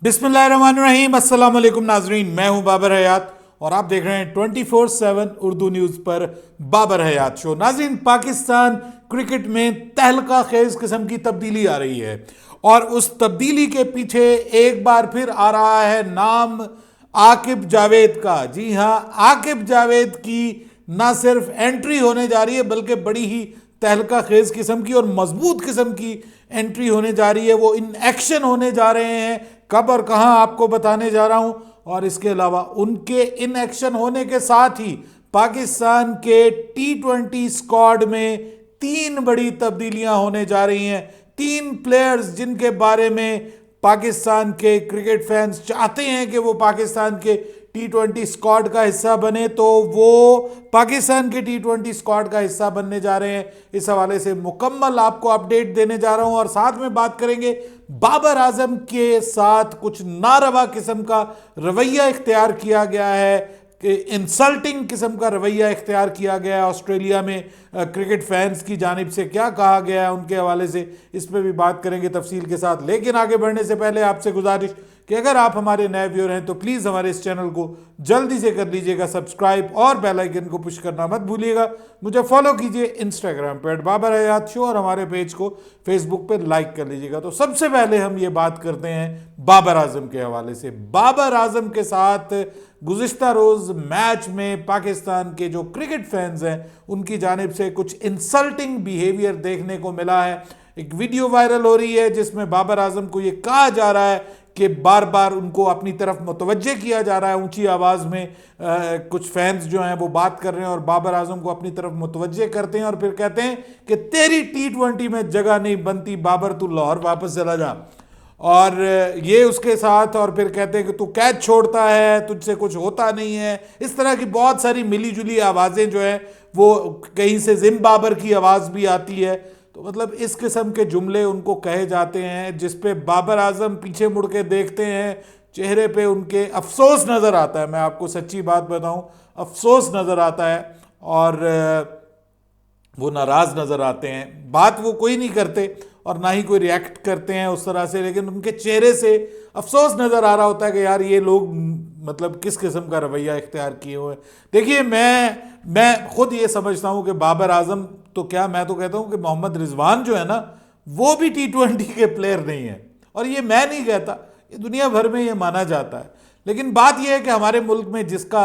बिस्मिल्लाहिर्रहमानिर्रहीम, अस्सलाम वालेकुम नाजरीन। मैं हूं बाबर हयात और आप देख रहे हैं 24/7 उर्दू न्यूज़ पर बाबर हयात शो। नाजरीन, पाकिस्तान क्रिकेट में तहलका खेज किस्म की तब्दीली आ रही है और उस तब्दीली के पीछे एक बार फिर आ रहा है नाम आकिब जावेद का। जी हां, आकिब जावेद की ना सिर्फ एंट्री होने जा रही है बल्कि बड़ी ही तहलका खेज किस्म की और मजबूत किस्म की एंट्री होने जा रही है। वो इन एक्शन होने जा रहे हैं, कब और कहां आपको बताने जा रहा हूं। और इसके अलावा उनके इन एक्शन होने के साथ ही पाकिस्तान के T20 स्क्वाड में 3 बड़ी तब्दीलियां होने जा रही हैं। 3 प्लेयर्स जिनके बारे में पाकिस्तान के क्रिकेट फैंस चाहते हैं कि वो पाकिस्तान के T20 स्क्वाड का हिस्सा बने, तो वो पाकिस्तान के T20 स्क्वाड का हिस्सा बनने जा रहे हैं। इस हवाले से मुकम्मल आपको अपडेट देने जा रहा हूं और साथ में बात करेंगे बाबर आजम के साथ कुछ नारवा किस्म का रवैया इख्तियार किया गया है कि इंसल्टिंग किस्म का रवैया इख्तियार किया गया है ऑस्ट्रेलिया में क्रिकेट फैंस की जानिब से। क्या कहा गया है उनके हवाले से, इस पर भी बात करेंगे तफसील के साथ। लेकिन आगे बढ़ने से पहले आपसे गुजारिश कि अगर आप हमारे नए व्यूअर हैं तो प्लीज़ हमारे इस चैनल को जल्दी से कर लीजिएगा सब्सक्राइब और बेल आइकन को पुश करना मत भूलिएगा। मुझे फॉलो कीजिए इंस्टाग्राम पर @बाबर हयात शो और हमारे पेज को फेसबुक पर लाइक कर लीजिएगा। तो सबसे पहले हम ये बात करते हैं बाबर आजम के हवाले से। बाबर आजम के साथ गुज़िश्ता रोज़ मैच में पाकिस्तान के जो क्रिकेट फैंस हैं उनकी जानिब से कुछ इंसल्टिंग बिहेवियर देखने को मिला है। एक वीडियो वायरल हो रही है जिसमें बाबर आजम को ये कहा जा रहा है कि बार बार उनको अपनी तरफ मुतवज्जे किया जा रहा है। ऊंची आवाज़ में कुछ फैंस जो हैं वो बात कर रहे हैं और बाबर आजम को अपनी तरफ मुतवज्जे करते हैं और फिर कहते हैं कि तेरी T20 में जगह नहीं बनती बाबर, तू लाहौर वापस चला जा। और ये उसके साथ और फिर कहते हैं कि तू कैच छोड़ता है, तुझसे कुछ होता नहीं है। इस तरह की बहुत सारी मिली जुली आवाज़ें जो हैं वो, कहीं से जिम बाबर की आवाज़ भी आती है। तो मतलब इस किस्म के जुमले उनको कहे जाते हैं जिस पे बाबर आजम पीछे मुड़ के देखते हैं, चेहरे पे उनके अफसोस नज़र आता है। मैं आपको सच्ची बात बताऊं, अफसोस नज़र आता है और वो नाराज़ नज़र आते हैं। बात वो कोई नहीं करते और ना ही कोई रिएक्ट करते हैं उस तरह से, लेकिन उनके चेहरे से अफसोस नज़र आ रहा होता है कि यार ये लोग मतलब किस किस्म का रवैया इख्तियार किए हुए हैं। देखिए, मैं खुद ये समझता हूँ कि बाबर आजम तो क्या, मैं तो कहता हूँ कि मोहम्मद रिजवान जो है ना वो भी T20 के प्लेयर नहीं है। और ये मैं नहीं कहता, ये दुनिया भर में ये माना जाता है। लेकिन बात यह है कि हमारे मुल्क में जिसका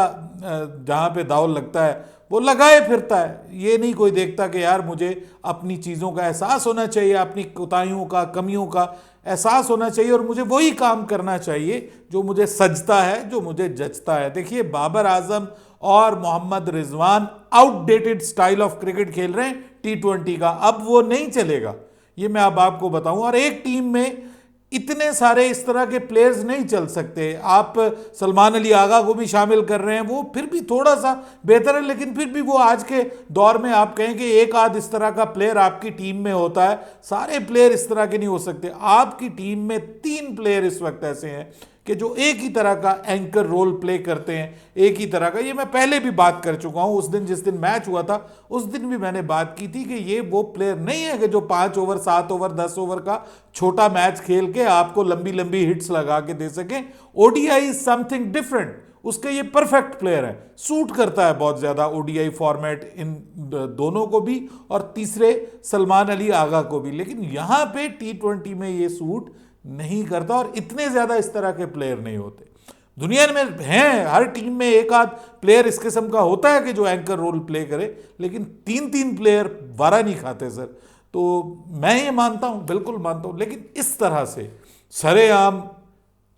जहाँ पे दाव लगता है वो लगाए फिरता है। ये नहीं कोई देखता कि यार मुझे अपनी चीज़ों का एहसास होना चाहिए, अपनी कोताहियों का, कमियों का एहसास होना चाहिए और मुझे वही काम करना चाहिए जो मुझे सजता है, जो मुझे जचता है। देखिए, बाबर आजम और Mohammad Rizwan outdated style of cricket खेल रहे हैं T20 का। अब वो नहीं चलेगा, ये मैं अब आपको बताऊं। और एक टीम में इतने सारे इस तरह के प्लेयर्स नहीं चल सकते। आप सलमान अली आगा को भी शामिल कर रहे हैं, वो फिर भी थोड़ा सा बेहतर है, लेकिन फिर भी वो आज के दौर में आप कहें कि एक आध इस तरह का प्लेयर आपकी टीम में होता है, सारे प्लेयर इस तरह के नहीं हो सकते। आपकी टीम में 3 प्लेयर इस वक्त ऐसे हैं कि जो एक ही तरह का एंकर रोल प्ले करते हैं, एक ही तरह का। ये मैं पहले भी बात कर चुका हूं, उस दिन जिस दिन मैच हुआ था उस दिन भी मैंने बात की थी कि ये वो प्लेयर नहीं है कि जो 5 ओवर 7 ओवर 10 ओवर का छोटा मैच खेल के आपको लंबी लंबी हिट्स लगा के दे सके। ओडीआई इज समथिंग डिफरेंट, उसके ये परफेक्ट प्लेयर है, सूट करता है बहुत ज्यादा ओडीआई फॉर्मेट इन दोनों को भी और तीसरे सलमान अली आगा को भी। लेकिन यहां पे T20 में ये सूट नहीं करता और इतने ज्यादा इस तरह के प्लेयर नहीं होते। दुनिया में हैं, हर टीम में एक आध प्लेयर इस किस्म का होता है कि जो एंकर रोल प्ले करे, लेकिन 3 प्लेयर वारा नहीं खाते सर। तो मैं ये मानता हूं, बिल्कुल मानता हूं, लेकिन इस तरह से सरेआम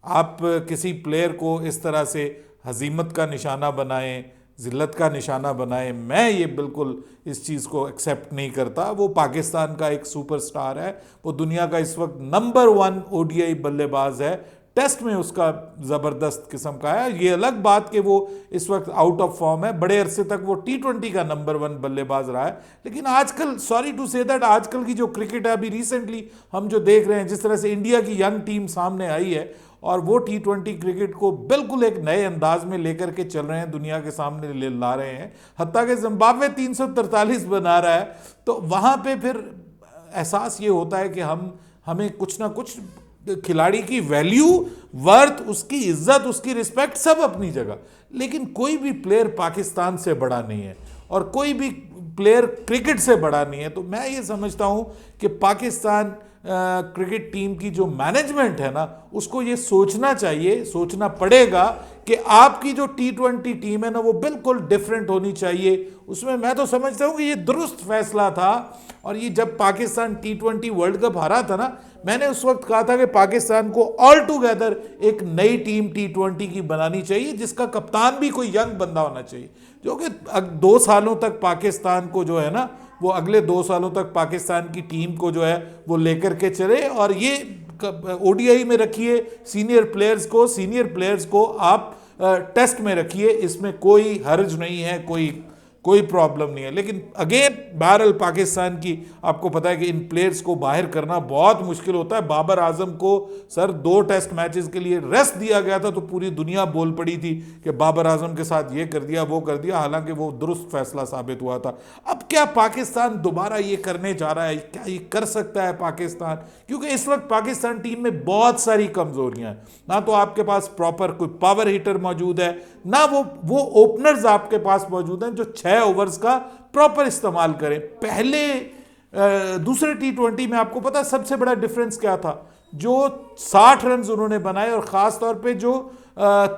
आप किसी प्लेयर को इस तरह से हजीमत का निशाना बनाएं, जिल्लत का निशाना बनाएं, मैं ये बिल्कुल इस चीज़ को एक्सेप्ट नहीं करता। वो पाकिस्तान का एक सुपरस्टार है, वो दुनिया का इस वक्त नंबर 1 ओडीआई बल्लेबाज है, टेस्ट में उसका ज़बरदस्त किस्म का है। ये अलग बात कि वो इस वक्त आउट ऑफ फॉर्म है, बड़े अरसे तक वो T20 का नंबर 1 बल्लेबाज रहा है। लेकिन आजकल, सॉरी टू से दैट, आजकल की जो क्रिकेट है, अभी रिसेंटली हम जो देख रहे हैं, जिस तरह से इंडिया की यंग टीम सामने आई है और वो T20 क्रिकेट को बिल्कुल एक नए अंदाज में लेकर के चल रहे हैं, दुनिया के सामने ले ला रहे हैं, हत्ता कि जिम्बाब्वे 343 बना रहा है। तो वहाँ पे फिर एहसास ये होता है कि हमें कुछ ना कुछ खिलाड़ी की वैल्यू, वर्थ, उसकी इज्जत, उसकी रिस्पेक्ट सब अपनी जगह, लेकिन कोई भी प्लेयर पाकिस्तान से बड़ा नहीं है और कोई भी प्लेयर क्रिकेट से बड़ा नहीं है। तो मैं ये समझता हूं कि पाकिस्तान क्रिकेट टीम की जो मैनेजमेंट है ना, उसको ये सोचना चाहिए, सोचना पड़ेगा कि आपकी जो T20 टीम है ना वो बिल्कुल डिफरेंट होनी चाहिए। उसमें मैं तो समझता हूं कि ये दुरुस्त फैसला था। और ये जब पाकिस्तान T20 वर्ल्ड कप हारा था ना, मैंने उस वक्त कहा था कि पाकिस्तान को ऑल टुगेदर एक नई टीम T20 की बनानी चाहिए, जिसका कप्तान भी कोई यंग बंदा होना चाहिए, जो कि 2 सालों तक पाकिस्तान को जो है ना, वो अगले 2 सालों तक पाकिस्तान की टीम को जो है वो लेकर के चले। और ये ओडीआई में रखिए सीनियर प्लेयर्स को आप टेस्ट में रखिए, इसमें कोई हर्ज नहीं है, कोई प्रॉब्लम नहीं है। लेकिन अगेन बहरहाल पाकिस्तान की आपको पता है कि इन प्लेयर्स को बाहर करना बहुत मुश्किल होता है। बाबर आजम को सर 2 टेस्ट मैचेस के लिए रेस्ट दिया गया था, तो पूरी दुनिया बोल पड़ी थी कि बाबर आजम के साथ ये कर दिया, वो कर दिया, हालांकि वो दुरुस्त फैसला साबित हुआ था। अब क्या पाकिस्तान दोबारा ये करने जा रहा है? क्या ये कर सकता है पाकिस्तान? क्योंकि इस वक्त पाकिस्तान टीम में बहुत सारी कमजोरियां हैं। ना तो आपके पास प्रॉपर कोई पावर हिटर मौजूद है, ना वो ओपनर्स आपके पास मौजूद हैं जो 6 ओवर्स का प्रॉपर इस्तेमाल करें। पहले दूसरे T20 में आपको पता है सबसे बड़ा डिफरेंस क्या था? जो 60 रन उन्होंने बनाए और खास तौर पे जो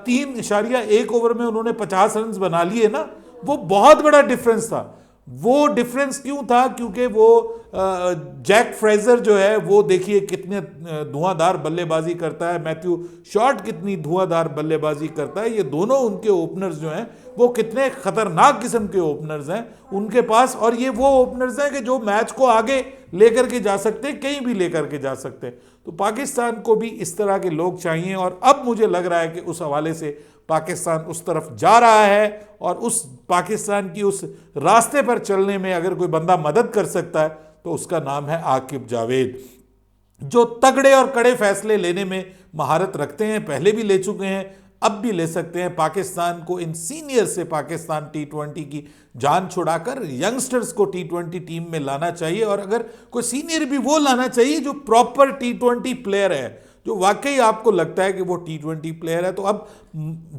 3.1 ओवर में उन्होंने 50 रन बना लिए ना, वो बहुत बड़ा डिफरेंस था। वो डिफरेंस क्यों था? क्योंकि वो जैक फ्रेजर जो है वो देखिए कितने धुआंधार बल्लेबाजी करता है, मैथ्यू शॉर्ट कितनी धुआंधार बल्लेबाजी करता है। ये दोनों उनके ओपनर्स जो हैं वो कितने खतरनाक किस्म के ओपनर्स हैं उनके पास, और ये वो ओपनर्स हैं कि जो मैच को आगे लेकर के जा सकते हैं, कहीं भी लेकर के जा सकते हैं। तो पाकिस्तान को भी इस तरह के लोग चाहिए, और अब मुझे लग रहा है कि उस हवाले से पाकिस्तान उस तरफ जा रहा है। और उस पाकिस्तान की उस रास्ते पर चलने में अगर कोई बंदा मदद कर सकता है तो उसका नाम है आकिब जावेद, जो तगड़े और कड़े फैसले लेने में महारत रखते हैं, पहले भी ले चुके हैं, अब भी ले सकते हैं। पाकिस्तान को इन सीनियर से पाकिस्तान T20 की जान छुड़ाकर यंगस्टर्स को T20 टीम में लाना चाहिए, और अगर कोई सीनियर भी वो लाना चाहिए जो प्रॉपर T20 प्लेयर है, जो वाकई आपको लगता है कि वो T20 प्लेयर है। तो अब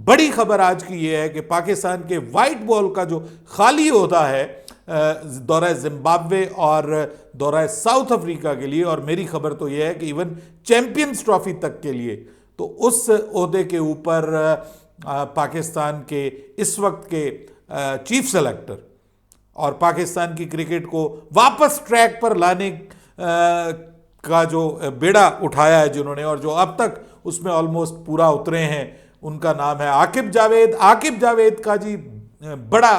बड़ी खबर आज की ये है कि पाकिस्तान के वाइट बॉल का जो खाली होता है दौरा जिम्बाब्वे और दौरा साउथ अफ्रीका के लिए, और मेरी खबर तो यह है कि इवन चैंपियंस ट्रॉफी तक के लिए, तो उस ओहदे के ऊपर पाकिस्तान के इस वक्त के चीफ सेलेक्टर और पाकिस्तान की क्रिकेट को वापस ट्रैक पर लाने का जो बेड़ा उठाया है जिन्होंने, और जो अब तक उसमें ऑलमोस्ट पूरा उतरे हैं, उनका नाम है आकिब जावेद। आकिब जावेद का जी बड़ा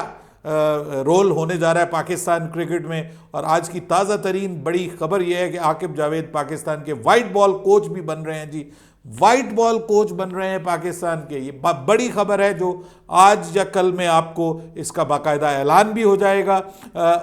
रोल होने जा रहा है पाकिस्तान क्रिकेट में, और आज की ताज़ा तरीन बड़ी खबर यह है कि आकिब जावेद पाकिस्तान के वाइट बॉल कोच भी बन रहे हैं जी, वाइट बॉल कोच बन रहे हैं पाकिस्तान के। ये बड़ी खबर है जो आज या कल में आपको इसका बाकायदा ऐलान भी हो जाएगा।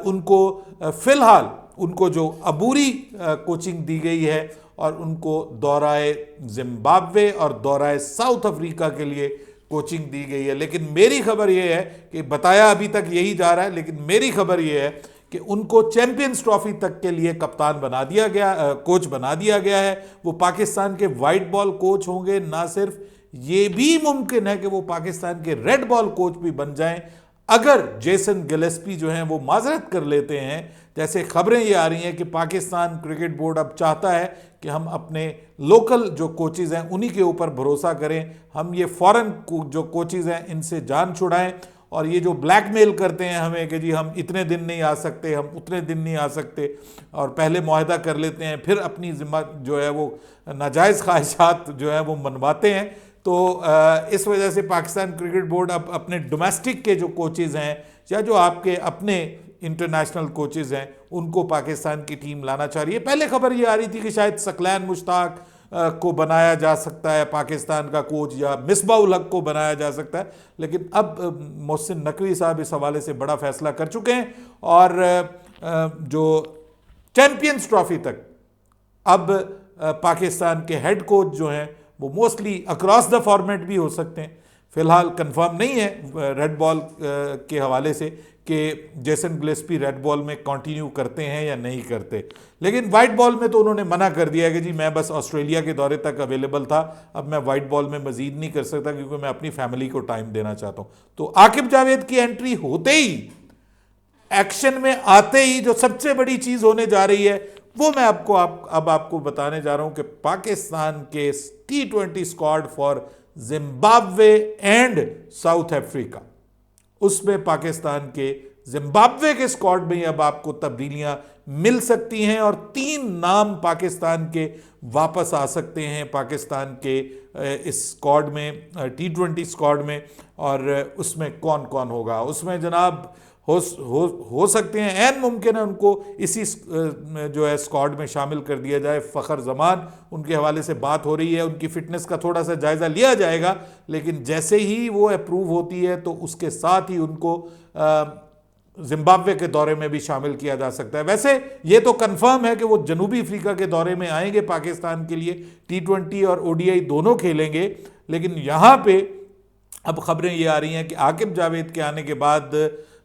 उनको फिलहाल उनको जो अबूरी कोचिंग दी गई है, और उनको दौराए जिम्बाब्वे और दौराए साउथ अफ्रीका के लिए कोचिंग दी गई है। लेकिन मेरी खबर यह है कि बताया अभी तक यही जा रहा है, लेकिन मेरी खबर यह है कि उनको चैंपियंस ट्रॉफी तक के लिए कप्तान बना दिया गया, कोच बना दिया गया है। वो पाकिस्तान के वाइट बॉल कोच होंगे, ना सिर्फ ये भी मुमकिन है कि वो पाकिस्तान के रेड बॉल कोच भी बन जाएं, अगर जेसन गिलेस्पी जो हैं वो माजरत कर लेते हैं। जैसे खबरें ये आ रही हैं कि पाकिस्तान क्रिकेट बोर्ड अब चाहता है कि हम अपने लोकल जो कोचेज़ हैं उन्हीं के ऊपर भरोसा करें, हम ये फॉरेन जो कोचेज़ हैं इनसे जान छुड़ाएं, और ये जो ब्लैकमेल करते हैं हमें कि जी हम इतने दिन नहीं आ सकते, हम उतने दिन नहीं आ सकते, और पहले मुआहदा कर लेते हैं, फिर अपनी जिम्मा जो है वो नाजायज़ ख्वाहिशात जो है वो मनवाते हैं। तो इस वजह से पाकिस्तान क्रिकेट बोर्ड अब अपने डोमेस्टिक के जो कोचेज़ हैं या जो आपके अपने इंटरनेशनल कोचेज़ हैं उनको पाकिस्तान की टीम लाना चाह रही है। पहले खबर ये आ रही थी कि शायद सकलैन मुश्ताक को बनाया जा सकता है पाकिस्तान का कोच, या मिसबाउल हक को बनाया जा सकता है, लेकिन अब मोहसिन नकवी साहब इस हवाले से बड़ा फैसला कर चुके हैं, और जो चैंपियंस ट्रॉफी तक अब पाकिस्तान के हेड कोच जो हैं वो मोस्टली अक्रॉस द फॉर्मेट भी हो सकते हैं। फिलहाल कंफर्म नहीं है रेड बॉल के हवाले से कि जेसन गिलेस्पी रेड बॉल में कंटिन्यू करते हैं या नहीं करते, लेकिन वाइट बॉल में तो उन्होंने मना कर दिया है कि जी मैं बस ऑस्ट्रेलिया के दौरे तक अवेलेबल था, अब मैं वाइट बॉल में मजीद नहीं कर सकता क्योंकि मैं अपनी फैमिली को टाइम देना चाहता हूं। तो आकिब जावेद की एंट्री होते ही, एक्शन में आते ही जो सबसे बड़ी चीज होने जा रही है वो मैं अब आपको बताने जा रहा हूं कि पाकिस्तान के T20 squad for Zimbabwe and south Africa, उसमें पाकिस्तान के जिम्बाब्वे के स्क्वाड में अब आपको तब्दीलियां मिल सकती हैं और 3 नाम पाकिस्तान के वापस आ सकते हैं पाकिस्तान के इस स्क्वाड में, T20 स्क्वाड में। और उसमें कौन कौन होगा, उसमें जनाब हो सकते हैं, ऐन मुमकिन है उनको इसी जो है स्क्वाड में शामिल कर दिया जाए। फ़खर जमान, उनके हवाले से बात हो रही है, उनकी फ़िटनेस का थोड़ा सा जायज़ा लिया जाएगा, लेकिन जैसे ही वो अप्रूव होती है तो उसके साथ ही उनको जिम्बाब्वे के दौरे में भी शामिल किया जा सकता है। वैसे ये तो कंफर्म है कि वो जनूबी अफ्रीका के दौरे में आएंगे पाकिस्तान के लिए, T20 और ODI दोनों खेलेंगे। लेकिन यहाँ पे अब खबरें ये आ रही हैं कि आकिब जावेद के आने के बाद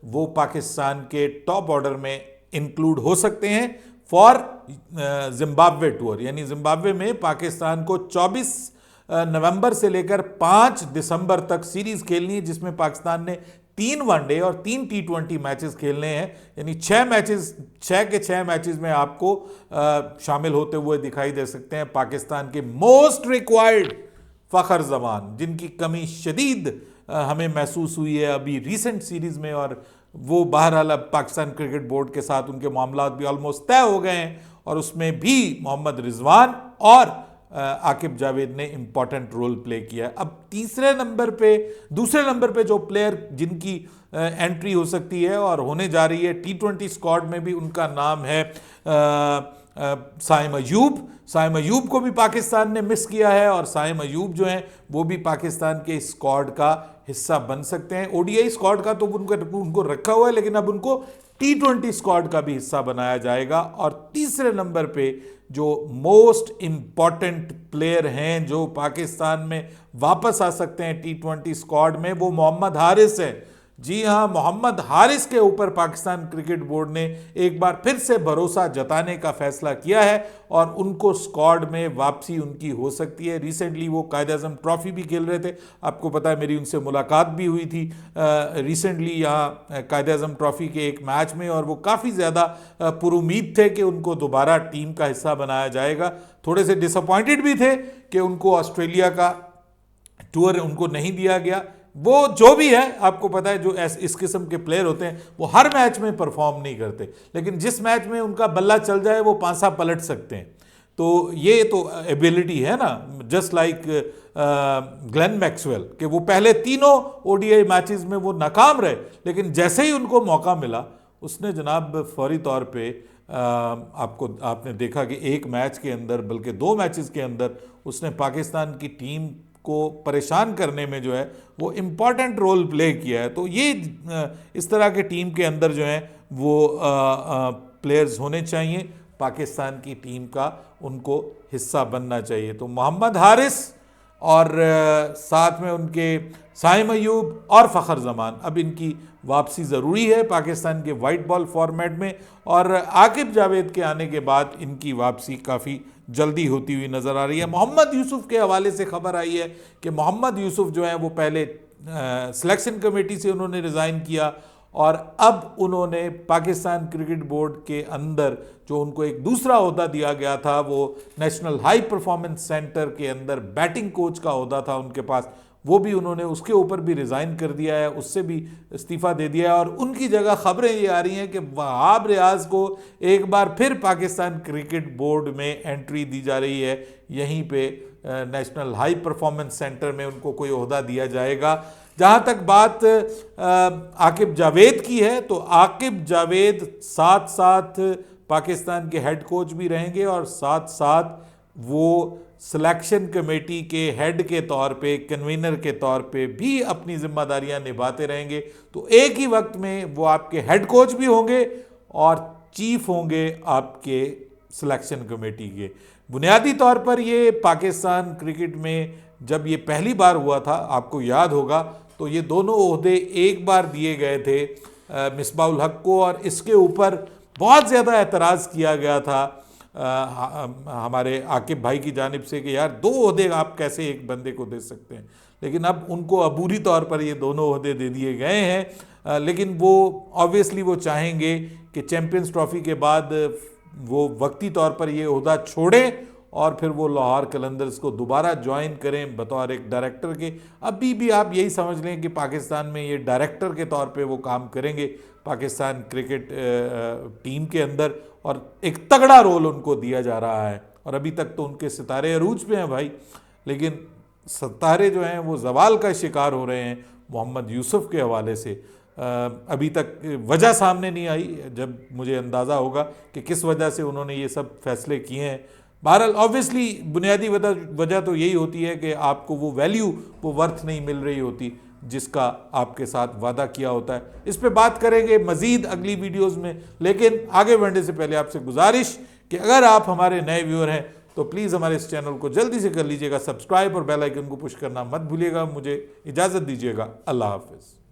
वो पाकिस्तान के टॉप ऑर्डर में इंक्लूड हो सकते हैं फॉर जिम्बाब्वे टूर, यानी जिम्बाब्वे में पाकिस्तान को 24 नवंबर से लेकर 5 दिसंबर तक सीरीज खेलनी है, जिसमें पाकिस्तान ने 3 वनडे और 3 T20 मैचेस खेलने हैं, यानी 6 के 6 मैचेस में आपको शामिल होते हुए दिखाई दे सकते हैं पाकिस्तान के मोस्ट रिक्वायर्ड फ़खर जमान, जिनकी कमी शदीद हमें महसूस हुई है अभी रिसेंट सीरीज में। और वो बहरहाल अब पाकिस्तान क्रिकेट बोर्ड के साथ उनके मामला भी ऑलमोस्ट तय हो गए हैं और उसमें भी मोहम्मद रिजवान और आकिब जावेद ने इंपॉर्टेंट रोल प्ले किया। अब दूसरे नंबर पे जो प्लेयर जिनकी एंट्री हो सकती है और होने जा रही है T20 स्क्वाड में भी, उनका नाम है साइम अयूब को भी पाकिस्तान ने मिस किया है और साइम अयूब जो हैं वो भी पाकिस्तान के स्क्वाड का हिस्सा बन सकते हैं। ODI स्क्वाड का तो उनको रखा हुआ है, लेकिन अब उनको T20 स्क्वाड का भी हिस्सा बनाया जाएगा। और तीसरे नंबर पे जो मोस्ट इंपॉर्टेंट प्लेयर हैं जो पाकिस्तान में वापस आ सकते हैं T20 स्क्वाड में, वो मोहम्मद हारिस है। जी हाँ, मोहम्मद हारिस के ऊपर पाकिस्तान क्रिकेट बोर्ड ने एक बार फिर से भरोसा जताने का फैसला किया है और उनको स्क्वाड में वापसी उनकी हो सकती है। रिसेंटली वो कायद-ए-आज़म ट्रॉफी भी खेल रहे थे, आपको पता है मेरी उनसे मुलाकात भी हुई थी रिसेंटली यहाँ कायद-ए-आज़म ट्रॉफी के एक मैच में, और वो काफ़ी ज़्यादा पुरुमीद थे कि उनको दोबारा टीम का हिस्सा बनाया जाएगा। थोड़े से डिसअपॉइंटेड भी थे कि उनको ऑस्ट्रेलिया का टूर उनको नहीं दिया गया। वो जो भी है, आपको पता है जो इस किस्म के प्लेयर होते हैं वो हर मैच में परफॉर्म नहीं करते, लेकिन जिस मैच में उनका बल्ला चल जाए वो पांसा पलट सकते हैं। तो ये तो एबिलिटी है ना, जस्ट लाइक ग्लेन मैक्सवेल के वो पहले तीनों ODI मैचेस में वो नाकाम रहे, लेकिन जैसे ही उनको मौका मिला उसने जनाब फौरी तौर पे आपने देखा कि एक मैच के अंदर, बल्कि 2 मैचेस के अंदर उसने पाकिस्तान की टीम को परेशान करने में जो है वो इम्पॉर्टेंट रोल प्ले किया है। तो ये इस तरह के टीम के अंदर जो है वो प्लेयर्स होने चाहिए, पाकिस्तान की टीम का उनको हिस्सा बनना चाहिए। तो मोहम्मद हारिस और साथ में उनके साइम अयूब और फ़खर जमान, अब इनकी वापसी ज़रूरी है पाकिस्तान के वाइट बॉल फॉर्मेट में, और आकिब जावेद के आने के बाद इनकी वापसी काफ़ी जल्दी होती हुई नज़र आ रही है। मोहम्मद यूसुफ के हवाले से खबर आई है कि मोहम्मद यूसुफ जो है वो पहले सिलेक्शन कमेटी से उन्होंने रिज़ाइन किया और अब उन्होंने पाकिस्तान क्रिकेट बोर्ड के अंदर जो उनको एक दूसरा ओहदा दिया गया था, वो नेशनल हाई परफॉर्मेंस सेंटर के अंदर बैटिंग कोच का ओहदा था उनके पास, वो भी उन्होंने उसके ऊपर भी रिज़ाइन कर दिया है, उससे भी इस्तीफ़ा दे दिया है। और उनकी जगह खबरें ये आ रही हैं कि वहाब रियाज को एक बार फिर पाकिस्तान क्रिकेट बोर्ड में एंट्री दी जा रही है, यहीं पे नेशनल हाई परफॉर्मेंस सेंटर में उनको कोई ओहदा दिया जाएगा। जहाँ तक बात आकिब जावेद की है, तो आकिब जावेद साथ साथ पाकिस्तान के हेड कोच भी रहेंगे और साथ साथ वो सिलेक्शन कमेटी के हेड के तौर पे, कन्वीनर के तौर पे भी अपनी जिम्मेदारियां निभाते रहेंगे। तो एक ही वक्त में वो आपके हेड कोच भी होंगे और चीफ होंगे आपके सिलेक्शन कमेटी के। बुनियादी तौर पर ये पाकिस्तान क्रिकेट में जब ये पहली बार हुआ था, आपको याद होगा, तो ये दोनों ओहदे एक बार दिए गए थे मिसबाहुल हक को, और इसके ऊपर बहुत ज़्यादा एतराज़ किया गया था हमारे आकिब भाई की जानिब से कि यार 2 ओहदे आप कैसे एक बंदे को दे सकते हैं। लेकिन अब उनको अबूरी तौर पर ये दोनों ओहदे दे दिए गए हैं, लेकिन वो ऑब्वियसली वो चाहेंगे कि चैम्पियंस ट्रॉफी के बाद वो वक्ती तौर पर ये ओहदा छोड़ें और फिर वो लाहौर कलंदर्स को दोबारा ज्वाइन करें बतौर एक डायरेक्टर के। अभी भी आप यही समझ लें कि पाकिस्तान में ये डायरेक्टर के तौर पे वो काम करेंगे पाकिस्तान क्रिकेट टीम के अंदर, और एक तगड़ा रोल उनको दिया जा रहा है। और अभी तक तो उनके सितारे अरूज पे हैं भाई, लेकिन सितारे जो हैं वो जवाल का शिकार हो रहे हैं मोहम्मद यूसुफ के हवाले से। अभी तक वजह सामने नहीं आई, जब मुझे अंदाज़ा होगा कि किस वजह से उन्होंने ये सब फैसले किए हैं। बहरहाल ऑब्वियसली बुनियादी वजह तो यही होती है कि आपको वो वैल्यू, वो वर्थ नहीं मिल रही होती जिसका आपके साथ वादा किया होता है। इस पे बात करेंगे मज़ीद अगली वीडियोस में, लेकिन आगे बढ़ने से पहले आपसे गुजारिश कि अगर आप हमारे नए व्यूअर हैं तो प्लीज़ हमारे इस चैनल को जल्दी से कर लीजिएगा सब्सक्राइब और बेल आइकन को पुश करना मत भूलिएगा। मुझे इजाज़त दीजिएगा। अल्लाह हाफ़िज़।